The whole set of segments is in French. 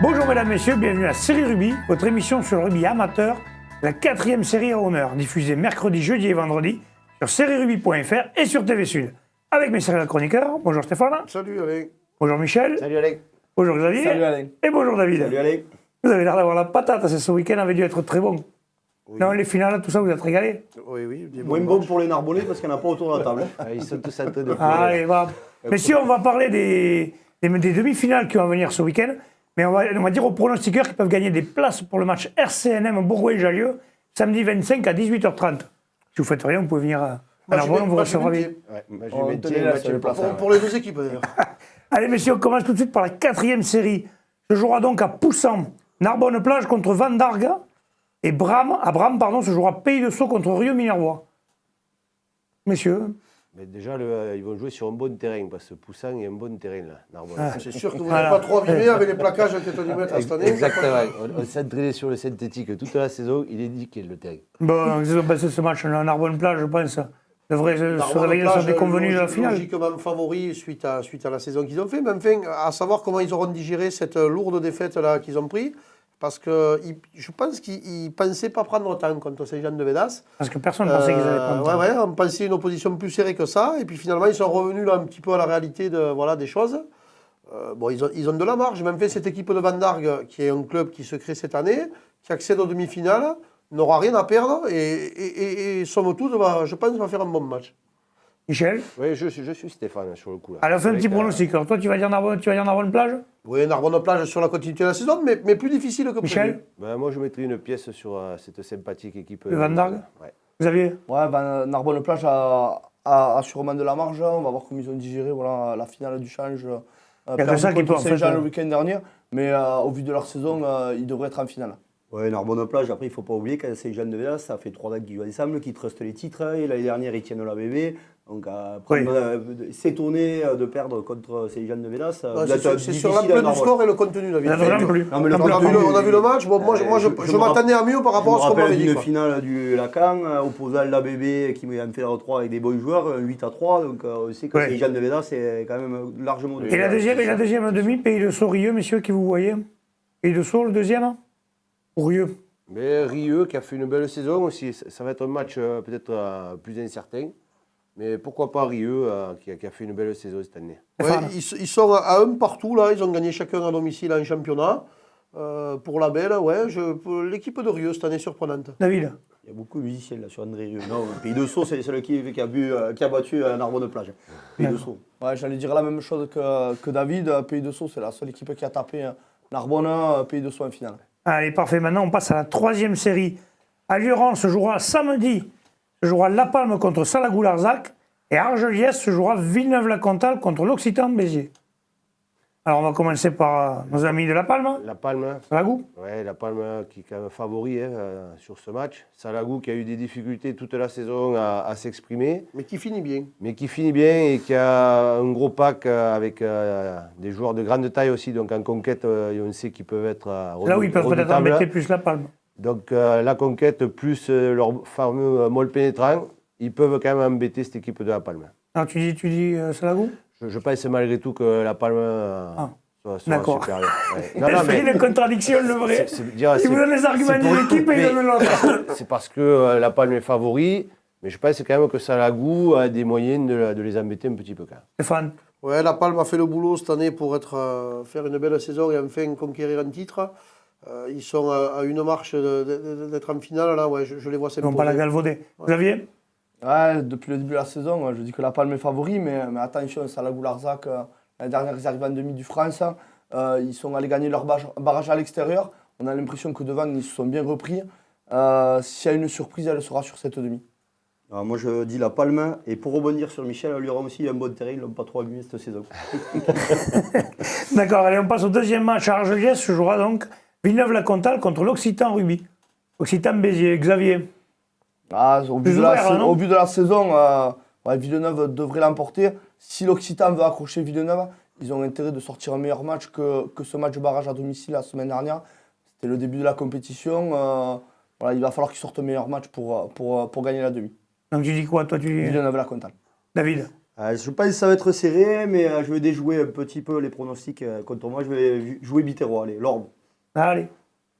Bonjour mesdames, messieurs, bienvenue à Série Rugby, votre émission sur le rugby amateur, la 4e série à honneur, diffusée mercredi, jeudi et vendredi sur sérierugby.fr et sur TV Sud. Avec mes sérieux chroniqueurs, bonjour Stéphane. Salut Alain. Bonjour Michel. Salut Alain. Bonjour Xavier. Salut Alain. Et bonjour David. Salut Alain. Vous avez l'air d'avoir la patate, ce week-end avait dû être très bon. Oui. Non, les finales, tout ça, vous êtes régalés. Oui. Moins bon pour les Narbonnais parce qu'il n'y en a pas autour de la table. Ils sont tous en train de Allez, va. Messieurs, on va parler des demi-finales qui vont venir ce week-end. Mais on va dire aux pronostiqueurs qu'ils peuvent gagner des places pour le match RCNM Bourgoin-Jallieu, samedi 25 à 18h30. Si vous faites rien, vous pouvez venir à Narbonne, on vous recevra bien. Pour les deux équipes d'ailleurs. Allez messieurs, on commence tout de suite par la 4e série. Se jouera donc à Poussan, Narbonne-Plage contre Van Dargue. Et à Bram, se jouera Pays de Sceaux contre Rieux-Minervois. Messieurs. Mais déjà, ils vont jouer sur un bon terrain, parce que Poussin est un bon terrain, là, Narbonne. C'est sûr que vous n'avez pas trop abîmé avec les plaquages que tu as dû mettre cette année. Exactement. On s'est entraîné sur le synthétique toute la saison, il est nickel, le terrain. Bon, ils ont passé ce match à Narbonne-Plage, je pense. Devrait se réveiller sur des convenus de la finale. Logiquement favori suite à la saison qu'ils ont fait. Mais enfin, à savoir comment ils auront digéré cette lourde défaite là qu'ils ont pris. Parce que je pense qu'ils ne pensaient pas prendre autant contre Saint-Jean-de-Védas. Parce que personne ne pensait qu'ils allaient prendre. Ouais, on pensait une opposition plus serrée que ça. Et puis finalement, ils sont revenus là un petit peu à la réalité des choses. Bon, ils ont de la marge. Même fait cette équipe de Van Dargue, qui est un club qui se crée cette année, qui accède aux demi-finales, n'aura rien à perdre. Et somme toute, je pense, va faire un bon match. Michel? Oui, je suis Stéphane sur le coup. Là. Alors, fais un petit pronostic. Alors, toi, tu vas dire Narbonne-Plage? Oui, Narbonne-Plage sur la continuité de la saison, mais plus difficile que Michel? Ben, moi, je mettrai une pièce sur cette sympathique équipe. Le Van Dargue? Ouais. Xavier? Ouais, Narbonne-Plage a sûrement de la marge. On va voir comment ils ont digéré la finale du change. Il y a que ça qui peut en fait. Saint-Jean le week-end dernier. Mais au vu de leur saison, ils devraient être en finale. Ouais, Narbonne-Plage, après, il ne faut pas oublier qu'à Saint-Jean-de-Védas, ça fait 3 ans qu'ils jouent ensemble, qu'ils trustent les titres. Et l'année dernière, ils tiennent la bébé. Donc, s'étonner de perdre contre Saint-Jean-de-Védas. C'est sur l'ampleur du score et le contenu, David. On a vu le match. Bon, moi, je m'attendais à mieux par rapport à ce qu'on m'avait dit. Une finale du Lacan, opposant l'ABB qui en fait 3 avec des bons joueurs, 8-3. Donc, on sait que Saint-Jean-de-Védas, c'est quand même largement. Et la deuxième demi, Pays de Sceaux, Rieux, messieurs, qui vous voyez? Pays de Sceaux, le deuxième? Ou Rieux? Mais Rieux, qui a fait une belle saison aussi, ça va être un match peut-être plus incertain. Mais pourquoi pas Rieux, qui a fait une belle saison cette année. Ouais, ils sont à un partout, là. Ils ont gagné chacun à domicile en championnat. Pour la belle, ouais. L'équipe de Rieux, cette année, surprenante. David? Il y a beaucoup de musiciens là sur André Rieu. Non, Pays de Sceaux, c'est celui qui a battu Narbonne-Plage. Pays de Sceaux. Ouais, j'allais dire la même chose que David. Pays de Sceaux, c'est la seule équipe qui a tapé Narbonne, Pays de Sceaux en finale. Allez, parfait. Maintenant, on passe à la 3e série. À Lurent se jouera samedi. Se jouera La Palme contre Salagou-Larzac. Et à Argelès se jouera Villeneuve-la-Comtale contre l'Occitan Béziers. Alors, on va commencer par nos amis de La Palme. La Palme. Salagou. Ouais, La Palme qui est quand même favori sur ce match. Salagou qui a eu des difficultés toute la saison à s'exprimer. Mais qui finit bien. Et qui a un gros pack avec des joueurs de grande taille aussi. Donc en conquête, on sait qu'ils peuvent être là où ils peuvent peut-être embêter plus La Palme. Donc la conquête plus leur fameux molle pénétrant, ils peuvent quand même embêter cette équipe de La Palme. Alors tu dis Salagou? Je pense malgré tout que La Palme soit supérieure. Ouais. L'esprit de contradiction, le vrai. Il vous donne les arguments d'une équipe et il donne l'autre. C'est parce que La Palme est favori, mais je pense quand même que Salagou a des moyens de les embêter un petit peu quand même. Stéphane? Ouais, La Palme a fait le boulot cette année pour faire une belle saison et enfin conquérir un titre. Ils sont à une marche d'être en finale, là, ouais, je les vois s'imposer. Ils vont pas la galvauder. Ouais. Xavier? Ouais, depuis le début de la saison, je dis que La Palme est favori, mais attention, Salagou-Larzac, la dernière ils arrivent en demi du France, ils sont allés gagner leur barrage à l'extérieur. On a l'impression que devant, ils se sont bien repris. S'il y a une surprise, elle sera sur cette demi. Alors moi je dis La Palme, et pour rebondir sur Michel, lui aura aussi un bon terrain, ils l'ont pas trop abîmé cette saison. D'accord, allez, on passe au deuxième match à Argelès, se jouera donc Villeneuve-la-Comtale contre l'Occitan Rugby. Occitan Béziers, Xavier. Au but de la saison, Villeneuve devrait l'emporter. Si l'Occitan veut accrocher Villeneuve, ils ont intérêt de sortir un meilleur match que ce match de barrage à domicile la semaine dernière. C'était le début de la compétition. Il va falloir qu'ils sortent un meilleur match pour gagner la demi. Donc tu dis quoi, toi? Villeneuve-la-Comtale. David? Je pense que ça va être serré, mais je vais déjouer un petit peu les pronostics contre moi. Je vais jouer Biterrois, allez, l'Orbe. Allez.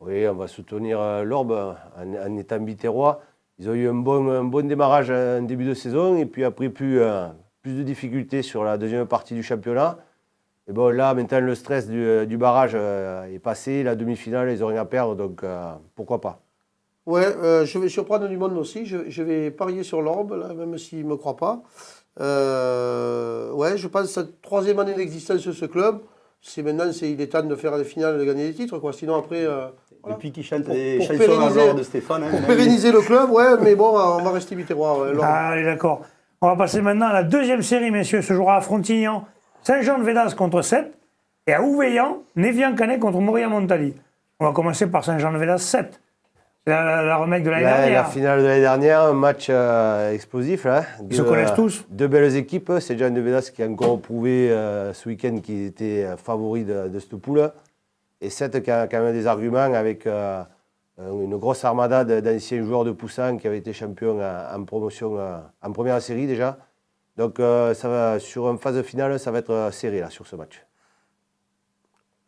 Oui, on va soutenir l'Orbe en étant biterrois. Ils ont eu un bon démarrage en début de saison et puis après plus de difficultés sur la deuxième partie du championnat. Et bon, là, maintenant, le stress du barrage est passé. La demi-finale, ils n'ont rien à perdre, donc pourquoi pas. Ouais, je vais surprendre du monde aussi. Je vais parier sur l'Orbe, là, même s'il ne me croit pas. Ouais, je pense que cette troisième année d'existence de ce club, maintenant, il est temps de faire des finales et de gagner des titres, quoi. Sinon, après. Voilà. Et puis qui chante Pour les chansons à pérenniser- gloire de Stéphane. Pour pérenniser le club, ouais, mais bon, on va rester biterrois. Ouais, l'Orbe. Allez, d'accord. On va passer maintenant à la deuxième série, messieurs. Ce jouera à Frontignan, Saint-Jean-de-Védas contre Sète. Et à Ouveillan, Névian-Canet contre Moria-Montali. On va commencer par Saint-Jean-de-Védas 7. C'est la remake de l'année La dernière. finale de l'année dernière, un match explosif. Là. Ils se connaissent tous. Deux belles équipes. C'est Jean de Védas qui a encore prouvé ce week-end qu'il était favori de cette poule. Et 7 qui a quand même des arguments avec une grosse armada d'anciens joueurs de Poussin qui avaient été champions en promotion, en première série déjà. Donc ça va, sur une phase finale, ça va être serré là, sur ce match.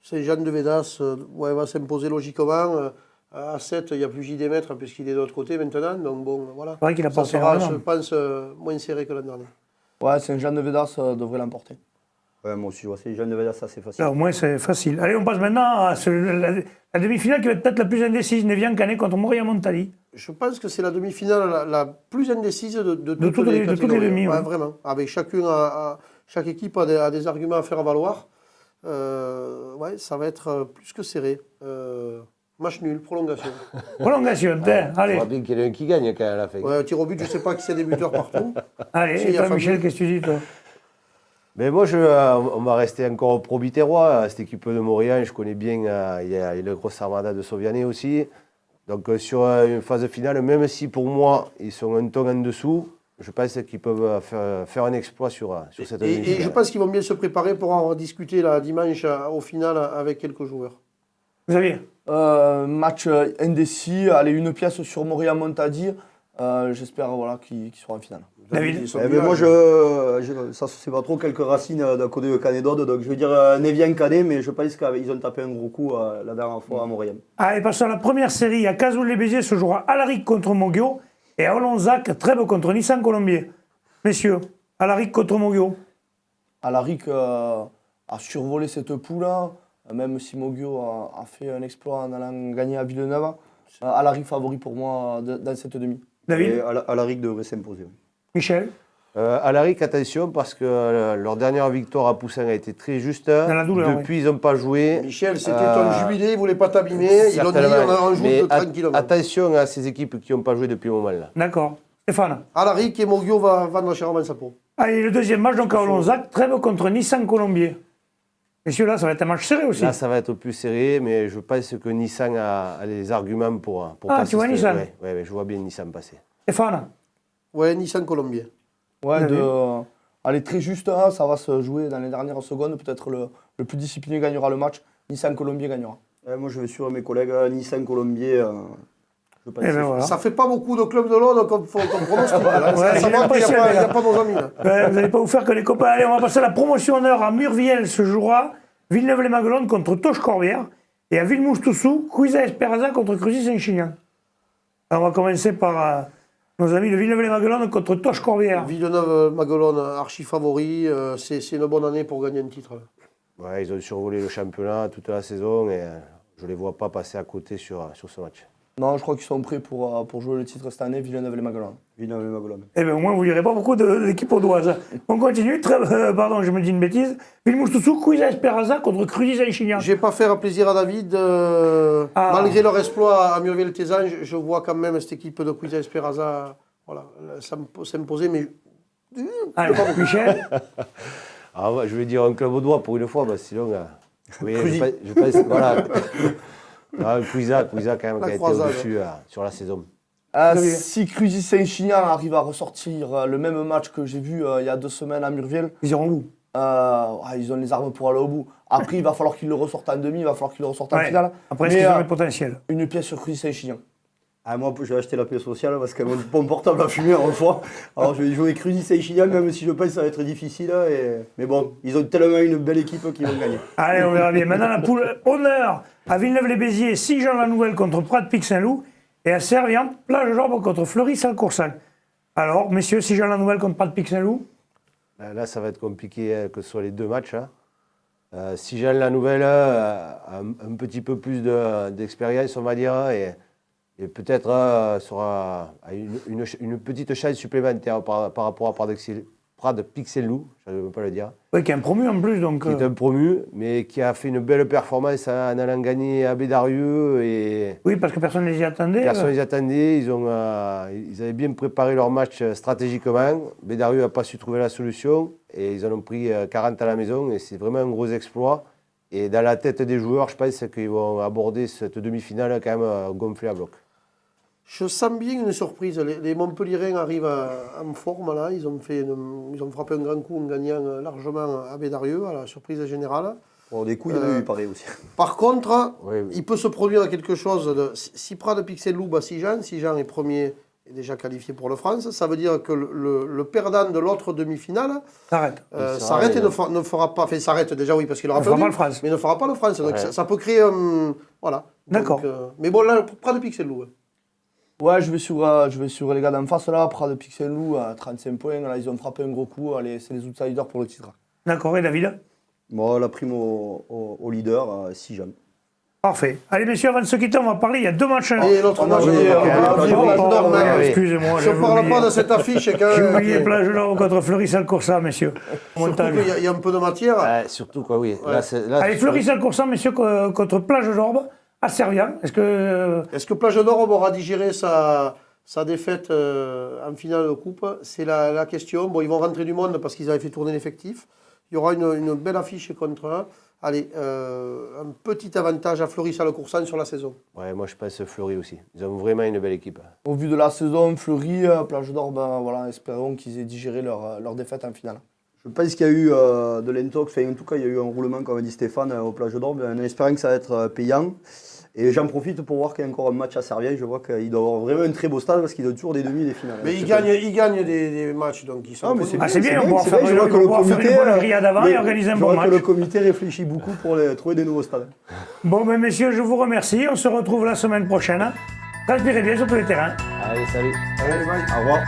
Saint-Jean-de-Védas ouais, va s'imposer logiquement. À 7, il n'y a plus JD Maître puisqu'il est de l'autre côté maintenant. Donc bon, voilà. C'est vrai qu'il a Ça porté sera, énormément. je pense, moins serré que l'an dernier. Ouais, Saint-Jean-de-Védas devrait l'emporter. Ouais, moi aussi, je vois ces jeunes de Védas, ça c'est facile. Là, au moins, c'est facile. Allez, on passe maintenant à la demi-finale qui va être peut-être la plus indécise. Névian-Canet contre Moria-Montali. Je pense que c'est la demi-finale la plus indécise de toutes toutes les catégories. demi, Ouais, ouais. vraiment. Avec chaque équipe a des arguments à faire valoir. Ouais, ça va être plus que serré. Match nul, prolongation. Prolongation, tiens, Il allez. faudra bien qu'il y ait un qui gagne quand même à la fin. Ouais, tir au but, je ne sais pas qui c'est des buteurs partout. Allez, Si, et il y a toi, Fabien. Michel, qu'est-ce que tu dis, toi? Mais moi, on va rester encore pro biterrois. Cette équipe de Montréal, je connais bien. Il y a le gros armada de Sauvianet aussi. Donc sur une phase finale, même si pour moi, ils sont un ton en dessous, je pense qu'ils peuvent faire un exploit sur cette Et demi-finale. je pense qu'ils vont bien se préparer pour en discuter là, dimanche au final avec quelques joueurs. Xavier? Match indécis, allez, une pièce sur Moria-Montadi. J'espère voilà, qu'il sera en finale. David? Ils sont Eh bien, ben moi, ça c'est pas trop quelques racines d'un côté de Canet d'Aude, donc je vais dire Névian-Canet, mais je pense qu'ils ont tapé un gros coup la dernière fois à Montréal. Allez, passons à la première série. À Cazoul-les-Béziers se jouera Alaric contre Moguio et à Olonzac, Trèbes contre Nissan-Colombier. Messieurs, Alaric contre Moguio. Alaric a survolé cette poule, même si Mogio a fait un exploit en allant gagner à Villeneuve. Alaric favori pour moi dans cette demi. David? Et Alaric devrait s'imposer. Michel? Alaric, attention, parce que leur dernière victoire à Poussin a été très juste. la douleur, Depuis, ils n'ont pas joué. Michel, c'était un jubilé, il ne voulait pas t'abîmer. Ils l'ont dit, Certainement. on joue Mais tranquillement. attention à ces équipes qui n'ont pas joué depuis un moment là. D'accord. Stéphane? Alaric et Mogio va vendre chèrement sa peau. Allez, le deuxième match, donc à Olonzac, Trèbes contre Nissan-Colombier. Messieurs, là, ça va être un match serré aussi. Là, ça va être plus serré, mais je pense que Nissan a les arguments pour Ah, passer. tu vois Nissan? Ouais, je vois bien Nissan passer. Stéphane? Ouais, Nissan Colombier. Ouais, David? allez, très juste, hein, ça va se jouer dans les dernières secondes. Peut-être le plus discipliné gagnera le match. Nissan-Colombier gagnera. Moi je vais suivre mes collègues Nissan-Colombier. Je pense Eh que ben c'est voilà. Ça fait pas beaucoup de clubs de l'Aude comme pronostic. Là. Ouais, Ça j'ai va qu'il n'y l'impression, a pas nos amis. Là. Ouais, vous n'allez pas vous faire que les copains. Allez, on va passer à la promotion d'heure. À Murviel se jouera Villeneuve-les-Maguelones contre Toche-Corbière. Et à Villemouche-Toussou, Cuisa-Esperaza contre Cruzy-Saint-Chinian. Alors, on va commencer par nos amis de Villeneuve-les-Maguelones contre Toche-Corbière. Villeneuve-Maguelone, archi favori. C'est une bonne année pour gagner un titre. Là. Ouais, ils ont survolé le championnat toute la saison et je ne les vois pas passer à côté sur ce match. Non, je crois qu'ils sont prêts pour jouer le titre cette année, Villeneuve-les-Maguelones. Villeneuve-les-Maguelones. Eh bien, au moins, vous lirez pas beaucoup d'équipes audoises. On continue. Pardon, je me dis une bêtise. Villemouche-Toussou, Cuisa-Esperaza contre Cruzy-Saint-Chinian. Je ne vais pas faire plaisir à David. Malgré leur exploit à Murviel-Tézan, je vois quand même cette équipe de Cuisa Esperaza voilà, s'imposer. Mais Allez, Michel? Ah, ouais, je vais dire un club au doigt pour une fois, parce que sinon. Oui, Cruzy. je pense voilà. Cuisa quand même, La qui a été croisade. au-dessus sur la saison. Si Cruzy-Saint-Chinian arrive à ressortir le même match que j'ai vu il y a 2 semaines à Murviel, Ils iront où? ils ont les armes pour aller au bout. Après, il va falloir qu'ils le ressortent en demi, il va falloir qu'ils le ressortent en Ouais. finale. Après, est-ce Mais, qu'ils ont le potentiel? une pièce sur Cruzy-Saint-Chinian. Ah, moi, je vais acheter la paix sociale parce que mon portable a fumé en fois. Alors, je vais jouer Crudis et Chilian, même si je pense que ça va être difficile. Mais bon, ils ont tellement une belle équipe qu'ils vont gagner. Allez, on verra bien. Maintenant, la poule honneur à Villeneuve-les-Béziers, Sigean-la-Nouvelle contre Prat-Pic-Saint-Loup et à Servian, Plage d'Orbe contre Fleury-Salcoursan. Alors, messieurs, Sigean-la-Nouvelle contre Prat-Pic-Saint-Loup. Là, ça va être compliqué que ce soit les deux matchs. Hein. Si Jean la Nouvelle a un petit peu plus d'expérience, on va dire, et peut-être sera à une petite chance supplémentaire par rapport à Prat-Pic-Saint-Loup, je ne veux pas le dire. Oui, qui est un promu en plus. Donc, Qui est un promu, mais qui a fait une belle performance en allant gagner à Bédarieux. Et oui, parce que personne ne les y attendait. personne ne les attendait. Ils avaient bien préparé leur match stratégiquement. Bédarieux n'a pas su trouver la solution. Et ils en ont pris 40 à la maison. Et c'est vraiment un gros exploit. Et dans la tête des joueurs, je pense qu'ils vont aborder cette demi-finale quand même gonflée à bloc. Je sens bien une surprise. Les Montpellierens arrivent en forme là. Ils ont frappé un grand coup en gagnant largement à Bédarieux, à la surprise générale. Bon, des coups, il y en a eu pareil aussi. Par contre, Oui. il peut se produire quelque chose. Si Prat-Pic-Saint-Loup bat Sigean est premier et déjà qualifié pour le France, ça veut dire que le perdant de l'autre demi-finale S'arrête. s'arrête et ne fera pas. Enfin, s'arrête déjà, oui, parce qu'il aura Ne fera perdu, pas le France. mais il ne fera pas le France. Donc Ouais. ça peut créer. Voilà. D'accord. Donc, mais bon, là, Prat-Pic-Saint-Loup. Ouais, je vais sur les gars d'en face là, Prat-Pic-Saint-Loup à 35 points. Là, ils ont frappé un gros coup. Allez, c'est les outsiders pour le titre. D'accord, et David? Bon, la prime au leader, Sigean. Parfait. Allez, messieurs, avant de se quitter, on va parler. Il y a deux matchs. Et l'autre match, Excusez-moi. je ne parle pas de cette affiche. J'ai oublié Plage d'Orbe contre Fleury-Salcoursan, messieurs. Surtout Montagne. qu'il y a un peu de matière. Surtout, quoi, oui. Ouais. Allez, Fleury-Salcoursan, messieurs, contre Plage d'Orbe à Servian. Est-ce que Plage d'Orbe aura digéré sa défaite en finale de coupe? C'est la question. Bon, ils vont rentrer du monde parce qu'ils avaient fait tourner l'effectif. Il y aura une belle affiche contre eux. Allez, un petit avantage à Fleury-Salcoursan sur la saison. Ouais, moi je pense Fleury aussi. Ils ont vraiment une belle équipe. Au vu de la saison, Fleury, Plage d'Orbe, voilà, espérons qu'ils aient digéré leur défaite en finale. Je pense qu'il y a eu de l'intox, enfin, en tout cas, il y a eu un roulement, comme a dit Stéphane, au Plage d'Orbe, en espérant que ça va être payant. Et j'en profite pour voir qu'il y a encore un match à Servien. Je vois qu'il doit avoir vraiment un très beau stade parce qu'il a toujours des demi et des finales. Mais ils gagnent des matchs, donc ils sont. Ah, mais c'est Ah, c'est bien, c'est on pourra c'est faire bien, je vois que le une comité, bonne grille d'avant et organiser un je bon vois match. que le comité réfléchit beaucoup pour trouver des nouveaux stades. Bon, ben, messieurs, je vous remercie. On se retrouve la semaine prochaine. Transpirez bien sur tous les terrains. Allez, salut. Allez, bye. Au revoir.